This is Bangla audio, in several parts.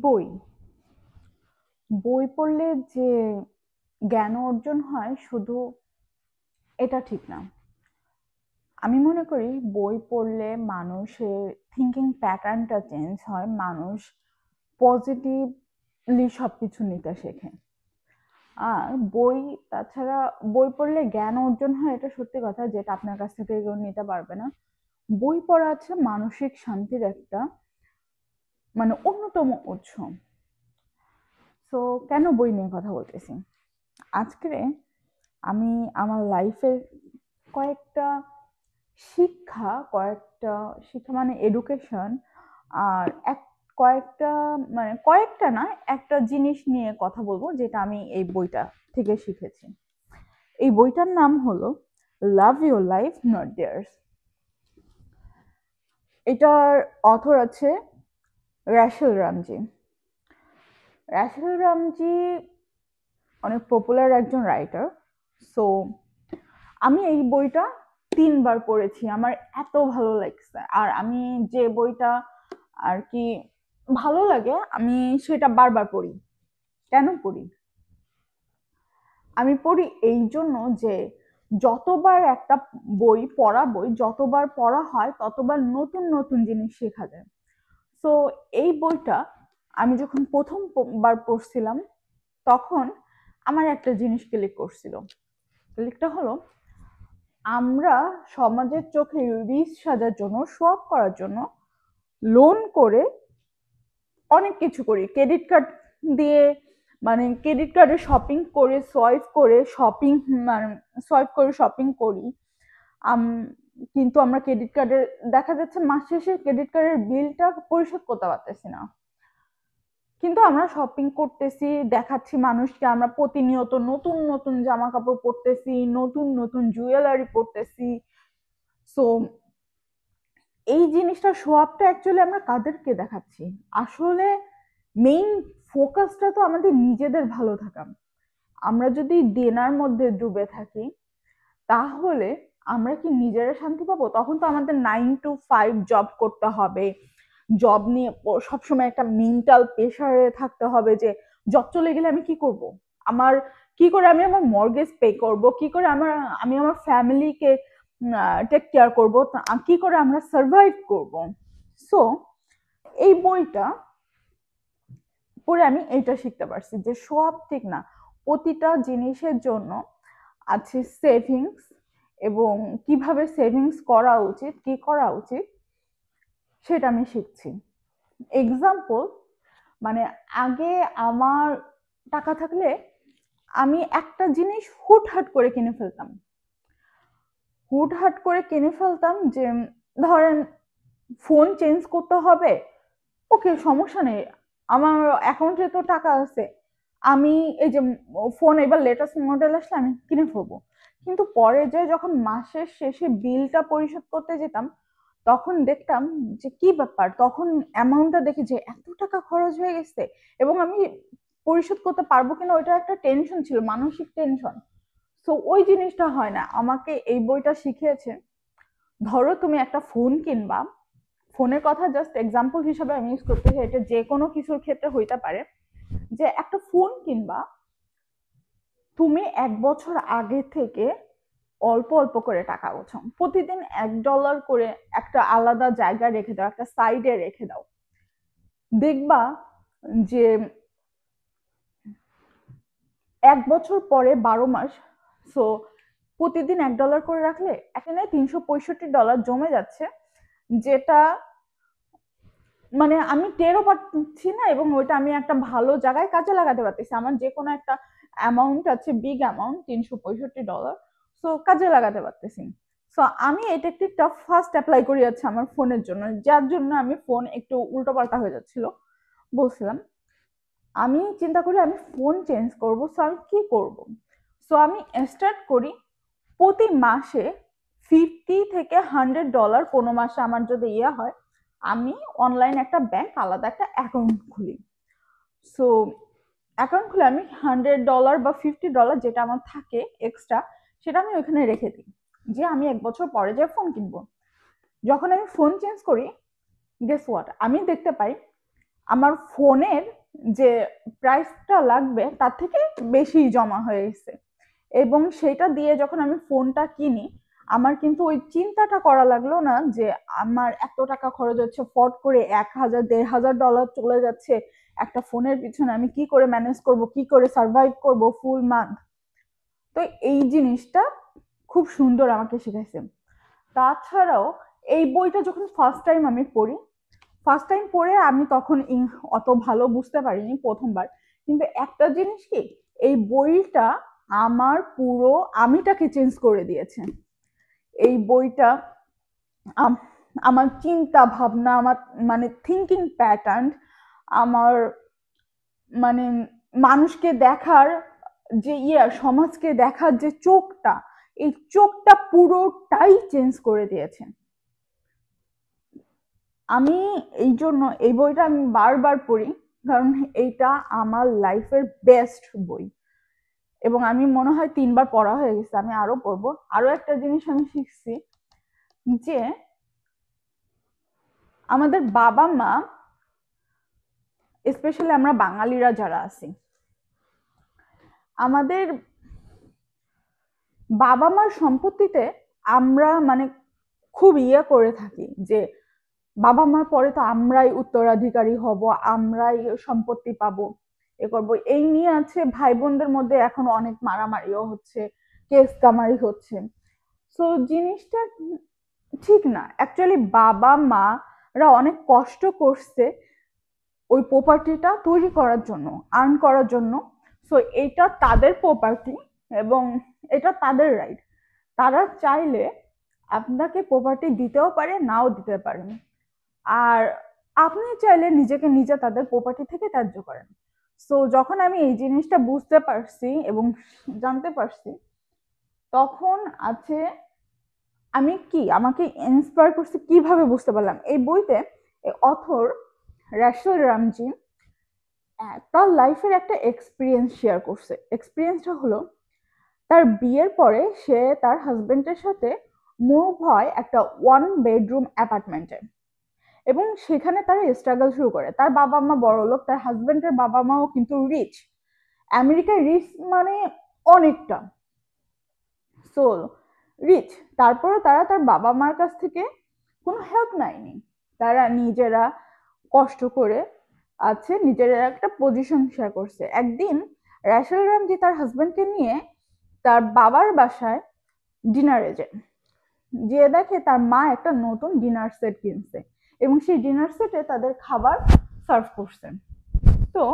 বই বই পড়লে যে জ্ঞান অর্জন হয় শুধু এটা ঠিক না। আমি মনে করি বই পড়লে মানুষের থিঙ্কিং প্যাটার্নটা চেঞ্জ হয়, মানুষ পজিটিভলি সবকিছু নিতে শেখে। আর তাছাড়া বই পড়লে জ্ঞান অর্জন হয়, এটা সত্যি কথা, যেটা আপনার কাছ থেকে কেউ নিতে পারবে না। বই পড়া আছে মানসিক শান্তির একটা অন্যতম উৎস। সো কেন বই নিয়ে কথা বলতেছি আজকে? আমি আমার লাইফের কয়েকটা কয়েকটা শিক্ষা মানে এডুকেশন, আর কয়েকটা কয়েকটা না, একটা জিনিস নিয়ে কথা বলবো যেটা আমি এই বইটা থেকে শিখেছি। এই বইটার নাম হলো love your life not theirs. এটার অথর আছে র্যাশেল রামজি। র্যাশেল রামজি অনেক পপুলার একজন রাইটার। সো আমি এই বইটা 3 বার পড়েছি, আমার এত ভালো লাগছে। আর আমি যে বইটা আর কি ভালো লাগে আমি সেটা বারবার পড়ি। কেন পড়ি? আমি পড়ি এই জন্য যে যতবার একটা বই যতবার পড়া হয় ততবার নতুন নতুন জিনিস শেখা যায়। সো এই বইটা আমি যখন প্রথমবার পড়ছিলাম তখন আমার একটা জিনিস ক্লিক করছিল। ক্লিকটা হলো, আমরা সমাজের চোখে রিচ সাজার জন্য, শো অফ করার জন্য লোন করে অনেক কিছু করি। ক্রেডিট কার্ড দিয়ে ক্রেডিট কার্ডে শপিং করে সোয়াইপ করে শপিং করি। কিন্তু আমরা ক্রেডিট কার্ডের দেখা যাচ্ছে মাস শেষে ক্রেডিট কার্ডের বিলটা পরিশোধ করতে পারতেছি না। কিন্তু আমরা শপিং করতেছি, দেখাচ্ছি মানুষকে আমরা প্রতিনিয়ত নতুন নতুন জামা কাপড় পরতেছি, নতুন নতুন জুয়েলারি পরতেছি। সো এই জিনিসটা শো আপটা অ্যাকচুয়ালি আমরা কাদেরকে দেখাচ্ছি? আসলে মেইন ফোকাসটা তো আমাদের নিজেদের ভালো থাকা। আমরা যদি দেনার মধ্যে ডুবে থাকি তাহলে আমরা কি নিজেরা শান্তি পাবো? তখন তো আমাদের 9 to 5 জব করতে হবে। জব নিয়ে সবসময় একটা মেন্টাল প্রেশারে থাকতে হবে যে জব চলে গেলে আমি কি করব, আমার কি করে আমি আমার মর্গেজ পে করব, কি করে আমি আমার ফ্যামিলিকে টেক কেয়ার করব, কি করে আমরা সার্ভাইভ করব। সো এই বইটা পড়ে আমি এইটা শিখতে পারছি যে সব ঠিক না, প্রতিটা জিনিসের জন্য আছে সেভিংস, এবং কিভাবে সেভিংস করা উচিত, কি করা উচিত সেটা আমি শিখছি। এক্সাম্পল, মানে আগে আমার টাকা থাকলে আমি একটা জিনিস হুটহাট করে কিনে ফেলতাম। যে ধরেন ফোন চেঞ্জ করতে হবে, ওকে সমস্যা নেই, আমার অ্যাকাউন্টে তো টাকা আছে, আমি এই যে ফোন এবার লেটেস্ট মডেল আসলে আমি কিনে ফেলবো। কিন্তু পরে যে যখন মাসের শেষে বিলটা পরিশোধ করতে যেতাম তখন দেখতাম যে কি ব্যাপার, তখন অ্যামাউন্টটা দেখি যে এত টাকা খরচ হয়ে গেছে এবং আমি পরিশোধ করতে পারবো কিনা ওইটা একটা টেনশন ছিল, মানসিক টেনশন। সো ওই জিনিসটা হয় না। আমাকে এই বইটা শিখিয়েছে, ধরো তুমি একটা ফোন কিনবা, ফোনের কথা জাস্ট এক্সাম্পল হিসাবে আমি ইউজ করতে চাই, এটা যে কোনো কিছুর ক্ষেত্রে হইতে পারে। যে একটা ফোন কিনবা, তুমি 1 বছর আগে থেকে অল্প অল্প করে টাকা গোছাও, প্রতিদিন $1 করে একটা আলাদা জায়গায় রেখে দাও, একটা সাইডে রেখে দাও। দেখবা যে 1 বছর পরে 12 মাস, সো প্রতিদিন $1 করে রাখলে এখানে $365 জমে যাচ্ছে, যেটা আমি টেরও পাচ্ছি না, এবং ওইটা আমি একটা ভালো জায়গায় কাজে লাগাতে পারতেছি। আমার যে কোনো একটা অ্যামাউন্ট আছে, বিগ অ্যামাউন্ট, $365, সো কাজে লাগাতে পারতেছি। সো আমি এই টেকনিকটা ফার্স্ট অ্যাপ্লাই করি আছে আমার ফোনের জন্য, যার জন্য আমি ফোন একটু উল্টোপাল্টা হয়ে যাচ্ছিল বলছিলাম। আমি চিন্তা করি আমি ফোন চেঞ্জ করব। সো আমি কি করব? সো আমি স্টার্ট করি প্রতি মাসে $50 থেকে $100, কোনো মাসে আমার যদি হয় আমি অনলাইন একটা ব্যাংক আলাদা একটা অ্যাকাউন্ট খুলি। সো অ্যাকাউন্ট খুলে আমি $100 বা $50 যেটা আমার থাকে এক্সট্রা, সেটা আমি ওইখানে রেখে দিই, যে আমি 1 বছর পরে যে ফোন কিনবো। যখন আমি ফোন চেঞ্জ করি, গেস হোয়াট, আমি দেখতে পাই আমার ফোনের যে প্রাইসটা লাগবে তার থেকে বেশি জমা হয়ে গেছে, এবং সেটা দিয়ে যখন আমি ফোনটা কিনি আমার কিন্তু ওই চিন্তাটা করা লাগলো না যে আমার এত টাকা খরচ হচ্ছে, ফট করে 1,000 $1,500 চলে যাচ্ছে একটা ফোনের পিছনে, আমি কি করে ম্যানেজ করব, কি করে সার্ভাইভ করব ফুল মান্থ। তো এই জিনিসটা খুব সুন্দর আমাকে শিখাইছে। তাছাড়াও এই বইটা যখন ফার্স্ট টাইম আমি পড়ি, ফার্স্ট টাইম পড়ে আমি তখন অত ভালো বুঝতে পারিনি প্রথমবার, কিন্তু একটা জিনিস কি, এই বইটা আমার পুরো আমিটাকে চেঞ্জ করে দিয়েছে। এই বইটা আমার চিন্তা ভাবনা, আমার মানে থিঙ্কিং প্যাটার্ন, আমার মানে মানুষকে দেখার যে সমাজকে দেখার যে চোখটা, এই চোখটা পুরোটাই চেঞ্জ করে দিয়েছে। আমি এই জন্য এই বইটা আমি বারবার পড়ি, কারণ এইটা আমার লাইফের বেস্ট বই, এবং আমি মনে হয় 3বার পড়া হয়ে গেছে, আমি আরো পড়বো। আরো একটা জিনিস আমি শিখছি যে আমাদের বাবা মা, স্পেশালি আমরা বাঙালিরা যারা আছি, আমাদের বাবা মার সম্পত্তিতে আমরা মানে খুব করে থাকি যে বাবা মার পরে তো আমরাই উত্তরাধিকারী হব, আমরাই সম্পত্তি পাবো, এ করবো, এই নিয়ে আছে। ভাই বোনদের মধ্যে এখন অনেক মারামারিও হচ্ছে, কেস কামারি হচ্ছে। সো জিনিসটা ঠিক না। অ্যাকচুয়ালি বাবা মারা অনেক কষ্ট করছে ওই প্রপার্টিটা তৈরি করার জন্য, আর্ন করার জন্য। সো এটা তাদের প্রপার্টি এবং এটা তাদের রাইট। তারা চাইলে আপনাকে প্রপার্টি দিতেও পারে, নাও দিতে পারেন। আর আপনি চাইলে নিজেকে নিজে তাদের প্রপার্টি থেকে ত্যায্য করেন। সো যখন আমি এই জিনিসটা বুঝতে পারছি এবং জানতে পারছি, তখন আছে আমি কি আমাকে ইন্সপায়ার করছে কিভাবে বুঝতে পারলাম, এই বইতে অথর রাশেল রামজি তার লাইফের একটা এক্সপিরিয়েন্স শেয়ার করছে। এক্সপিরিয়েন্সটা হলো তার বিয়ের পরে সে তার হাজবেন্ডের সাথে মুভ হয় একটা 1 বেডরুম অ্যাপার্টমেন্টে, এবং সেখানে তারা স্ট্রাগল শুরু করে। তার বাবা মা বড়লোক, তার হাজবেন্ডের বাবা মাও কিন্তু রিচ, আমেরিকায় রিচ মানে অনেকটা, সো রিচ। তারপরে তারা তার বাবা মার কাছ থেকে কোনো হেল্প নেয়নি, তারা নিজেরা কষ্ট করে আছে, নিজেরা একটা পজিশন শেয়ার করছে। একদিন রাশেল রামজি তার হাজবেন্ডকে নিয়ে তার বাবার বাসায় ডিনারে যায়, যে দেখে তার মা একটা নতুন ডিনার সেট কিনছে এবং সেই ডিনার সেটে তাদের খাবার সার্ভ করছে। তো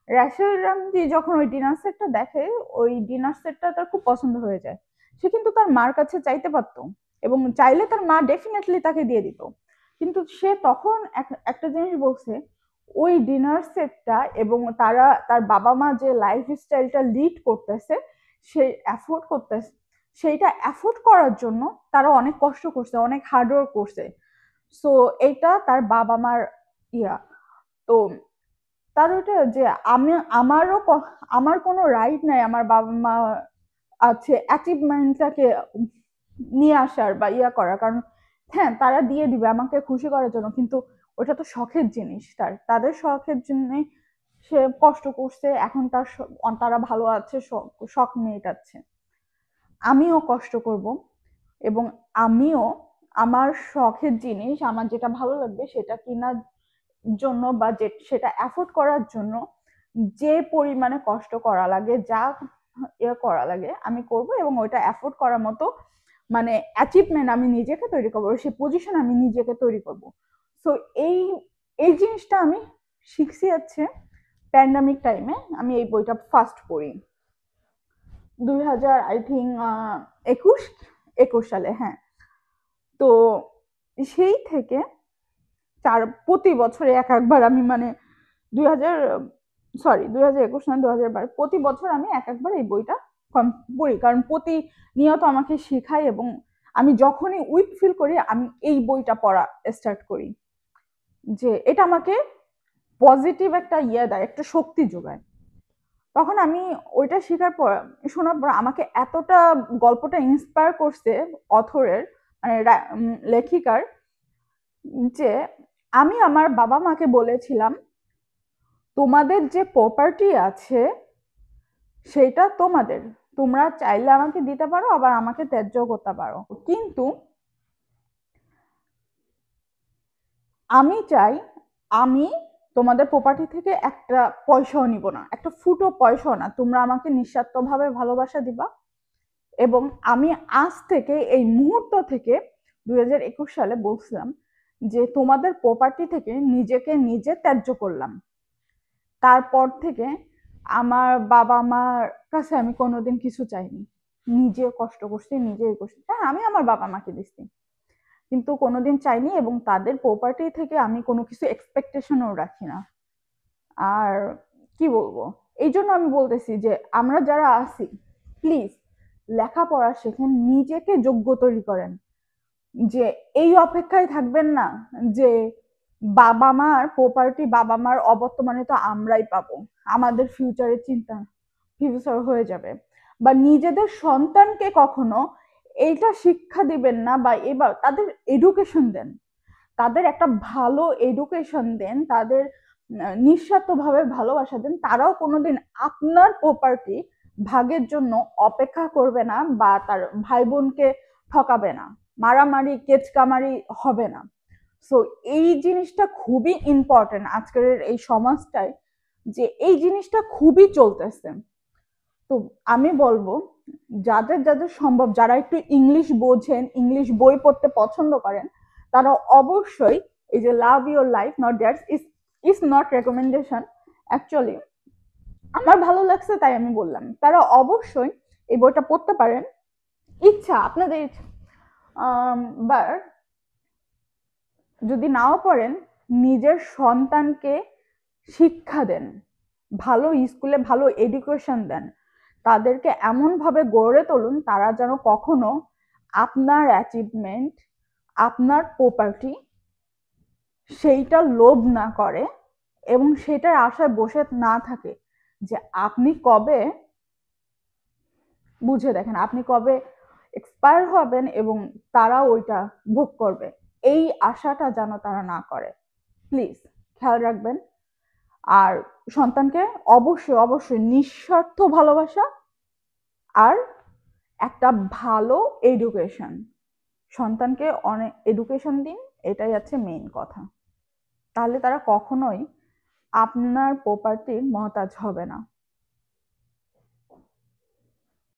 রাশেল রামজি যখন ওই ডিনার সেটটা দেখে, ওই ডিনার সেটটা তার খুব পছন্দ হয়ে যায়। সে কিন্তু তার মার কাছে চাইতে পারতো এবং চাইলে তার মা ডেফিনেটলি তাকে দিয়ে দিত, কিন্তু সে তখন একটা জিনিস বলছে, ওই ডিনার সেটটা এবং তারা তার বাবা মা যে লাইফ স্টাইলটা লিড করতেছে, সে অ্যাফোর্ড করতেছে, সেইটা অ্যাফোর্ড করার জন্য তারা অনেক কষ্ট করছে, অনেক হার্ডওয়ার্ক করছে। সো এটা তার বাবা মার ইয়া। তো তার ওইটা যে আমি আমারও আমার কোনো রাইট নাই আমার বাবা মা আছে অ্যাচিভমেন্টটাকে নিয়ে আসার বা ইয়া করার, কারণ হ্যাঁ তারা দিয়ে দিবে আমাকে খুশি করার জন্য, কিন্তু ওটা তো শখের জিনিস, তাদের শখের জন্য সে কষ্ট করছে, এখন তারা ভালো আছে, শখ মেটাচ্ছে। আমিও কষ্ট করব এবং আমিও আমার শখের জিনিস, আমার যেটা ভালো লাগবে সেটা কেনার জন্য বা সেটা অ্যাফোর্ড করার জন্য যে পরিমাণে কষ্ট করা লাগে, যা করা লাগে আমি করব, এবং ওইটা অ্যাফোর্ড করার মতো মানে অ্যাচিভমেন্ট আমি নিজেকে তৈরি করবো, সেই পজিশন আমি নিজেকে তৈরি করব। সো এই এই জিনিসটা আমি শিখছি হচ্ছে প্যান্ডামিক টাইমে। আমি এই বইটা ফার্স্ট পড়ি 2000 আই থিঙ্ক 21 সালে, হ্যাঁ। তো সেই থেকে প্রতি বছরে একবার আমি মানে 2000 সরি 2021 না 2022 প্রতি বছর আমি একবার এই বইটা পড়ি, কারণ প্রতিনিয়ত আমাকে শেখায় এবং আমি যখনই উইক ফিল করি আমি এই বইটা পড়া স্টার্ট করি, যে এটা আমাকে পজিটিভ একটা দেয়, একটা শক্তি যোগায়। তখন আমি ওইটা শোনার পর আমাকে এতটা গল্পটা ইন্সপায়ার করছে অথরের মানে লেখিকার, যে আমি আমার বাবা মাকে বলেছিলাম তোমাদের যে প্রপার্টি আছে সেটা তোমাদের, তোমরা চাইলে আমাকে দিতে পারো, আবার আমাকে ত্যায্য করতে পারো, কিন্তু আমি চাই আমি তোমাদের প্রপার্টি থেকে একটা পয়সাও নিব না, একটা ফুটো পয়সাও না। তোমরা আমাকে নিঃস্বার্থভাবে ভালোবাসা দিবা, এবং আমি আজ থেকে এই মুহূর্ত থেকে 2021 সালে বলছিলাম যে তোমাদের প্রপার্টি থেকে নিজেকে নিজে ত্যায্য করলাম। তারপর থেকে আমার বাবা মার কাছে আমি কোনোদিন কিছু চাইনি, নিজে কষ্ট করছি, নিজেই করছি। হ্যাঁ, আমি আমার বাবা মাকে দিচ্ছি, কিন্তু কোনোদিন চাইনি, এবং তাদের প্রপার্টি থেকে আমি কোনো কিছু এক্সপেকটেশনও রাখি না। আর কি বলবো, এই জন্য আমি বলতেছি যে আমরা যারা আছি, প্লিজ লেখাপড়া শেখেন, নিজেকে যোগ্য তৈরি করেন। যে এই অপেক্ষায় থাকবেন না যে বাবা মার প্রপার্টি, বাবা মার অবর্তমানে তো আমরাই পাবো, আমাদের ফিউচারের চিন্তা ফিউচার হয়ে যাবে। বা নিজেদের সন্তানকে কখনো এইটা শিক্ষা দিবেন না, বা এবার তাদের এডুকেশন দেন, তাদের একটা ভালো এডুকেশন দেন, তাদের নিঃস্বার্থভাবে ভালোবাসা দেন। তারাও কোনোদিন আপনার প্রপার্টি ভাগের জন্য অপেক্ষা করবে না, বা তার ভাই বোনকে ঠকাবে না, মারামারি কেচকামারি হবে না। সো এই জিনিসটা খুবই ইম্পর্টেন্ট আজকের এই সমাজটায়, যে এই জিনিসটা খুবই চলতেছে। তো আমি বলবো যাদের যাদের সম্ভব, যারা একটু ইংলিশ বোঝেন, ইংলিশ বই পড়তে পছন্দ করেন, তারা অবশ্যই এই যে লাভ your life not that's is not recommendation, actually আমার ভালো লাগছে তাই আমি বললাম, তারা অবশ্যই এই বইটা পড়তে পারেন, ইচ্ছা আপনাদের ইচ্ছা। বাট যদি নাও পড়েন, নিজের সন্তানকে শিক্ষা দেন, ভালো স্কুলে ভালো এডুকেশন দেন, তাদেরকে এমনভাবে গড়ে তুলুন তারা যেন কখনো আপনার অ্যাচিভমেন্ট, আপনার প্রপার্টি সেইটা লোভ না করে, এবং সেটার আশায় বসে না থাকে যে আপনি কবে, বুঝে দেখেন, আপনি কবে এক্সপায়ার হবেন এবং তারা ওইটা ভোগ করবে, এই আশাটা যেন তারা না করে। প্লিজ খেয়াল রাখবেন। আর সন্তানকে অবশ্যই অবশ্যই নিঃস্বার্থ ভালোবাসা আর একটা ভালো এডুকেশন, সন্তানকে অনেক এডুকেশন দিন, এটাই হচ্ছে মেইন কথা। তাহলে তারা কখনোই আপনার প্রপার্টির মহতাজ হবে না।